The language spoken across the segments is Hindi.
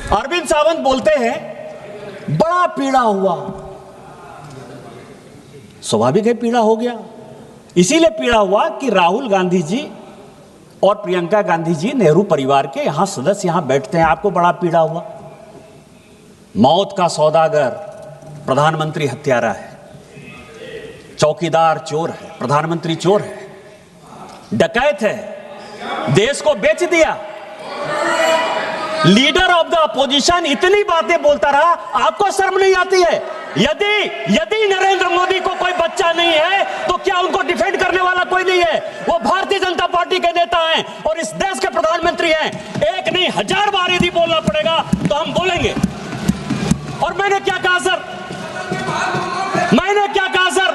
अरविंद सावंत बोलते हैं बड़ा पीड़ा हुआ। स्वाभाविक है पीड़ा हो गया, इसीलिए पीड़ा हुआ कि राहुल गांधी जी और प्रियंका गांधी जी नेहरू परिवार के यहां सदस्य यहां बैठते हैं, आपको बड़ा पीड़ा हुआ। मौत का सौदागर प्रधानमंत्री हत्यारा है, चौकीदार चोर है, प्रधानमंत्री चोर है, डकैत है, देश को बेच दिया। लीडर ऑफ द अपोजिशन इतनी बातें बोलता रहा, आपको शर्म नहीं आती है? यदि नरेंद्र मोदी को कोई बच्चा नहीं है तो क्या उनको डिफेंड करने वाला कोई नहीं है? वो भारतीय जनता पार्टी के नेता हैं और इस देश के प्रधानमंत्री हैं। एक नहीं 1000 बार यदि बोलना पड़ेगा तो हम बोलेंगे। और मैंने क्या कहा सर? मैंने क्या कहा सर?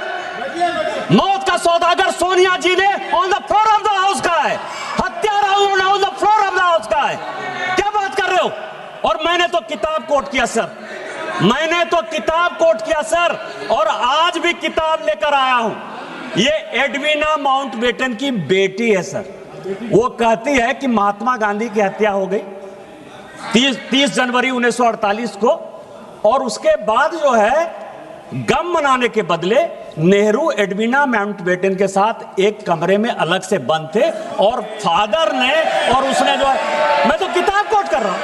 मौत का सौदागर सोनिया जी ने on the floor of the house कहा है, हत्यारा उन्होंने on the floor of the house कहा है। क्या बात कर रहे हो? और मैंने तो किताब कोट किया सर, मैंने तो किताब कोट किया सर, और आज भी किताब लेकर आया हूं। ये एडविना माउंटबेटन की बेटी है सर। वो कहती है कि महात्मा गांधी की हत्या हो गई 30 जनवरी 1948 को, और उसके बाद जो है गम मनाने के बदले नेहरू एडविना माउंटबेटन के साथ एक कमरे में अलग से बंद थे, और फादर ने और उसने जो है, मैं तो किताब कोट कर रहा हूं।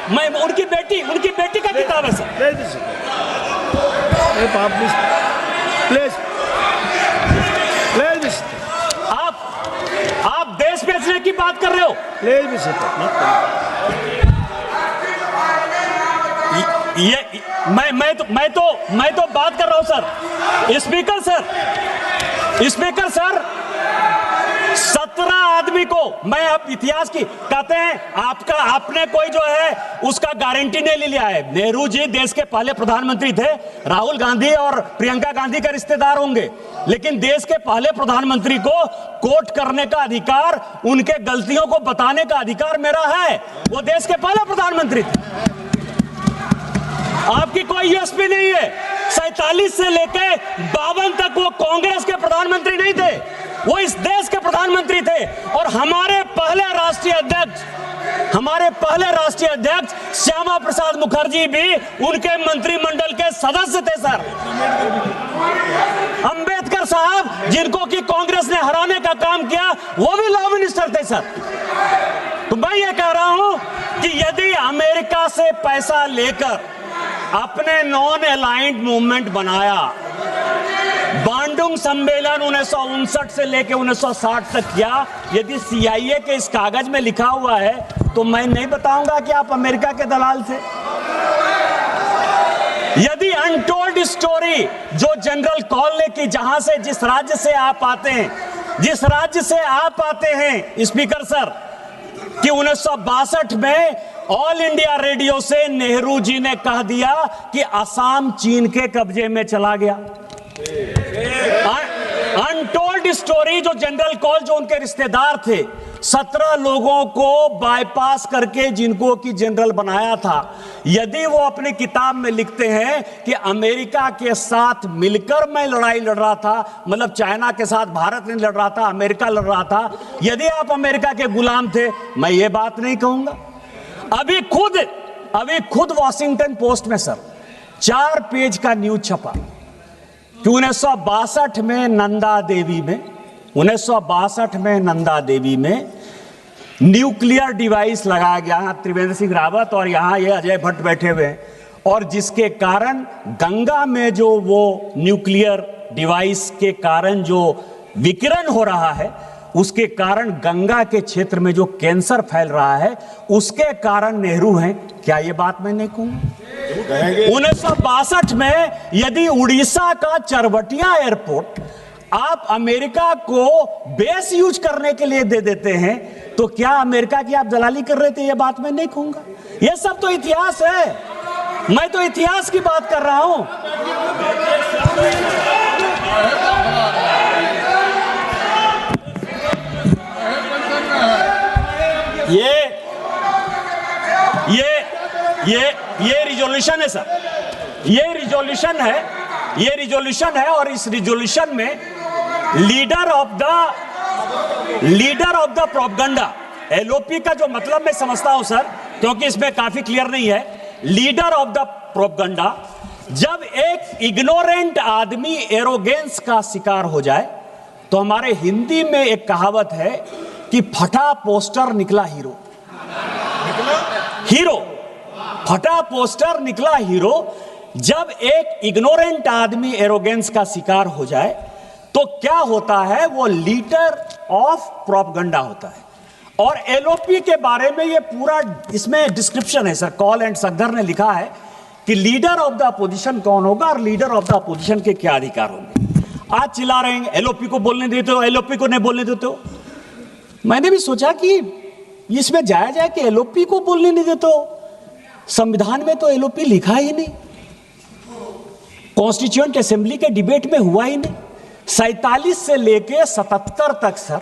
मैं उनकी बेटी का किताब है सर। आप देश बेचने की बात कर रहे हो? मैं तो बात कर रहा हूं सर। स्पीकर सर 17 आदमी को मैं अब इतिहास की कहते हैं, आपने कोई जो है उसका गारंटी नहीं ले लिया है। नेहरू जी देश के पहले प्रधानमंत्री थे, राहुल गांधी और प्रियंका गांधी के रिश्तेदार होंगे, लेकिन देश के पहले प्रधानमंत्री को कोर्ट करने का अधिकार, उनके गलतियों को बताने का अधिकार मेरा है। वो देश के पहले प्रधानमंत्री थे। आपकी कोई यूएसपी नहीं है। 47 से लेकर 52 तक वो कांग्रेस के प्रधानमंत्री नहीं थे, वो इस देश के प्रधानमंत्री थे। और हमारे पहले राष्ट्रीय अध्यक्ष श्यामा प्रसाद मुखर्जी भी उनके मंत्रिमंडल के सदस्य थे सर। अंबेडकर साहब, जिनको कि कांग्रेस ने हराने का काम किया, वो भी लॉ मिनिस्टर थे सर। तो मैं ये कह रहा हूं कि यदि अमेरिका से पैसा लेकर अपने नॉन अलाइंड मूवमेंट बनाया, बांडुंग सम्मेलन 1959 से लेकर 1960 तक किया, यदि CIA के इस कागज में लिखा हुआ है तो मैं नहीं बताऊंगा कि आप अमेरिका के दलाल थे। यदि अनटोल्ड स्टोरी जो जनरल कॉल ने की, जहां से जिस राज्य से आप आते हैं स्पीकर सर, कि 1962 में ऑल इंडिया रेडियो से नेहरू जी ने कह दिया कि असम चीन के कब्जे में चला गया। अनटोल्ड स्टोरी जो जनरल कॉल, जो उनके रिश्तेदार थे, 17 लोगों को बाईपास करके जिनको कि जनरल बनाया था, यदि वो अपनी किताब में लिखते हैं कि अमेरिका के साथ मिलकर मैं लड़ाई लड़ रहा था, मतलब चाइना के साथ भारत नहीं लड़ रहा था, अमेरिका लड़ रहा था, यदि आप अमेरिका के गुलाम थे, मैं ये बात नहीं कहूंगा। अभी खुद वॉशिंगटन पोस्ट में सर 4 पेज का न्यूज छपा कि 1962 में नंदा देवी में न्यूक्लियर डिवाइस लगाया गया। यहाँ त्रिवेंद्र सिंह रावत और यहाँ ये अजय भट्ट बैठे हुए हैं, और जिसके कारण गंगा में जो वो न्यूक्लियर डिवाइस के कारण जो विकिरण हो रहा है, उसके कारण गंगा के क्षेत्र में जो कैंसर फैल रहा है, उसके कारण नेहरू हैं। क्या ये बात मैं नहीं कहूंगा? 1962 में यदि उड़ीसा का चरवटिया एयरपोर्ट आप अमेरिका को बेस यूज करने के लिए दे देते हैं, तो क्या अमेरिका की आप दलाली कर रहे थे? ये बात मैं नहीं कहूंगा। ये सब तो इतिहास है, मैं तो इतिहास की बात कर रहा हूं। ये रिजोल्यूशन है सर, ये रिजोल्यूशन है, और इस रिजोल्यूशन में leader of the leader of the propaganda, LOP का जो मतलब मैं समझता हूं सर, क्योंकि इसमें काफी क्लियर नहीं है। लीडर ऑफ द प्रोपगंडा, जब एक इग्नोरेंट आदमी एरोगेंस का शिकार हो जाए तो हमारे हिंदी में एक कहावत है कि फटा पोस्टर निकला हीरो। हीरो, फटा पोस्टर निकला हीरो। जब एक इग्नोरेंट आदमी एरोगेंस का शिकार हो जाए तो क्या होता है, वो लीडर ऑफ प्रोपगंडा होता है। और एलओपी के बारे में ये पूरा इसमें डिस्क्रिप्शन है सर, कॉल एंड सगदर ने लिखा है कि लीडर ऑफ द अपोजिशन कौन होगा और लीडर ऑफ द अपोजिशन के क्या अधिकार होंगे। आज चिल्ला रहे हैं एलओपी को बोलने देते हो, एलओपी को नहीं बोलने देते हो। मैंने भी सोचा कि इसमें जायज है कि एलओपी को बोलने नहीं देते हो। संविधान में तो एलओपी लिखा ही नहीं, कॉन्स्टिट्यूएंट असेंबली के डिबेट में हुआ ही नहीं। 47 से लेके 77 तक सर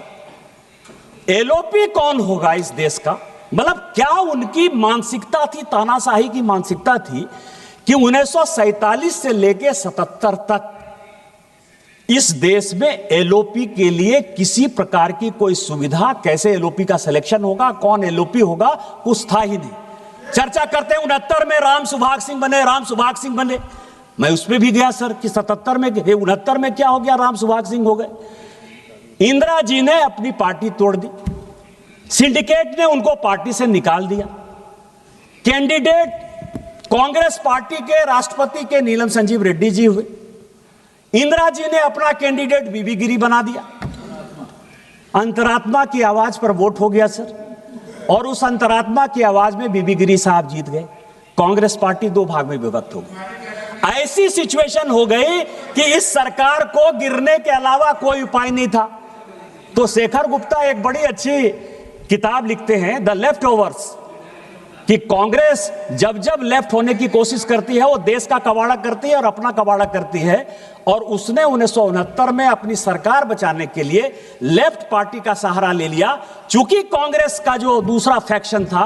एलओपी कौन होगा इस देश का? मतलब क्या उनकी मानसिकता थी, तानाशाही की मानसिकता थी कि 1947 से लेके 77 तक इस देश में एलओपी के लिए किसी प्रकार की कोई सुविधा, कैसे एलओपी का सिलेक्शन होगा, कौन एलओपी होगा, कुछ था ही नहीं। चर्चा करते हैं 69 में राम सुभाग सिंह बने, राम सुभाग सिंह बने। मैं उसमें भी गया सर कि 77 में 69 में क्या हो गया, राम सुभाग सिंह हो गए। इंदिरा जी ने अपनी पार्टी तोड़ दी, सिंडिकेट ने उनको पार्टी से निकाल दिया। कैंडिडेट कांग्रेस पार्टी के राष्ट्रपति के नीलम संजीव रेड्डी जी हुए। इंदिरा जी ने अपना कैंडिडेट बीबी गिरी बना दिया। अंतरात्मा की आवाज पर वोट हो गया सर, और उस अंतरात्मा की आवाज में बीबी गिरी साहब जीत गए। कांग्रेस पार्टी 2 भाग में विभक्त हो गई। ऐसी सिचुएशन हो गई कि इस सरकार को गिरने के अलावा कोई उपाय नहीं था। तो शेखर गुप्ता एक बड़ी अच्छी किताब लिखते हैं, द लेफ्ट ओवर्स, कि कांग्रेस जब जब लेफ्ट होने की कोशिश करती है वो देश का कबाड़ा करती है और अपना कबाड़ा करती है। और उसने 1969 में अपनी सरकार बचाने के लिए लेफ्ट पार्टी का सहारा ले लिया। चूंकि कांग्रेस का जो दूसरा फैक्शन था,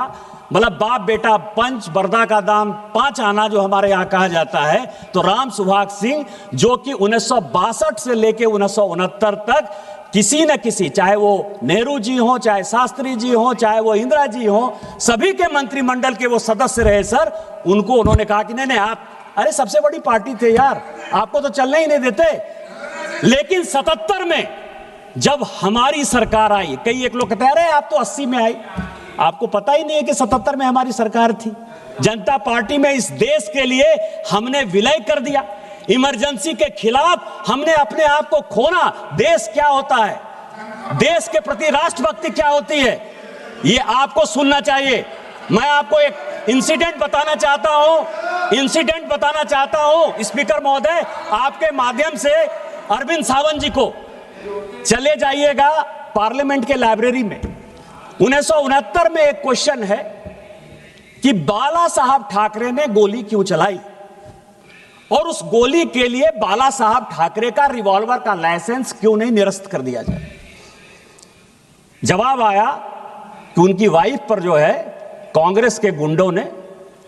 मतलब बाप बेटा पंच, बरदा का दाम 5 आना जो हमारे यहां कहा जाता है, तो राम सुभाग सिंह जो कि 1962 से लेके 1969 तक किसी न किसी, चाहे वो नेहरू जी हो, चाहे शास्त्री जी हो, चाहे वो इंदिरा जी हो, सभी के मंत्रिमंडल के वो सदस्य रहे सर। उनको उन्होंने कहा कि नहीं नहीं आप, अरे सबसे बड़ी पार्टी थे यार, आपको तो चलने ही नहीं देते। लेकिन 77 में जब हमारी सरकार आई, कई एक लोग कहते हैं अरे आप तो 80 में आई, आपको पता ही नहीं है कि 77 में हमारी सरकार थी। जनता पार्टी में इस देश के लिए हमने विलय कर दिया। इमरजेंसी के खिलाफ हमने अपने आप को खोना। देश क्या होता है, देश के प्रति राष्ट्रभक्ति क्या होती है, ये आपको सुनना चाहिए। मैं आपको एक इंसिडेंट बताना चाहता हूं स्पीकर महोदय, आपके माध्यम से अरविंद सावंत जी को, चले जाइएगा पार्लियामेंट के लाइब्रेरी में। 1969 में एक क्वेश्चन है कि बाला साहब ठाकरे ने गोली क्यों चलाई और उस गोली के लिए बाला साहब ठाकरे का रिवॉल्वर का लाइसेंस क्यों नहीं निरस्त कर दिया जाए। जवाब आया कि उनकी वाइफ पर जो है कांग्रेस के गुंडों ने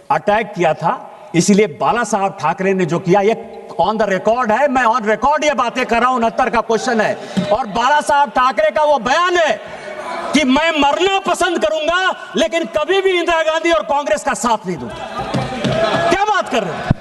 अटैक किया था, इसलिए बाला साहब ठाकरे ने जो किया, ये ऑन द रिकॉर्ड है, मैं ऑन रिकॉर्ड ये बातें कर रहा हूं, 69 का क्वेश्चन है। और बाला साहब ठाकरे का वो बयान है कि मैं मरना पसंद करूंगा लेकिन कभी भी इंदिरा गांधी और कांग्रेस का साथ नहीं दूंगा। क्या बात कर रहे हैं?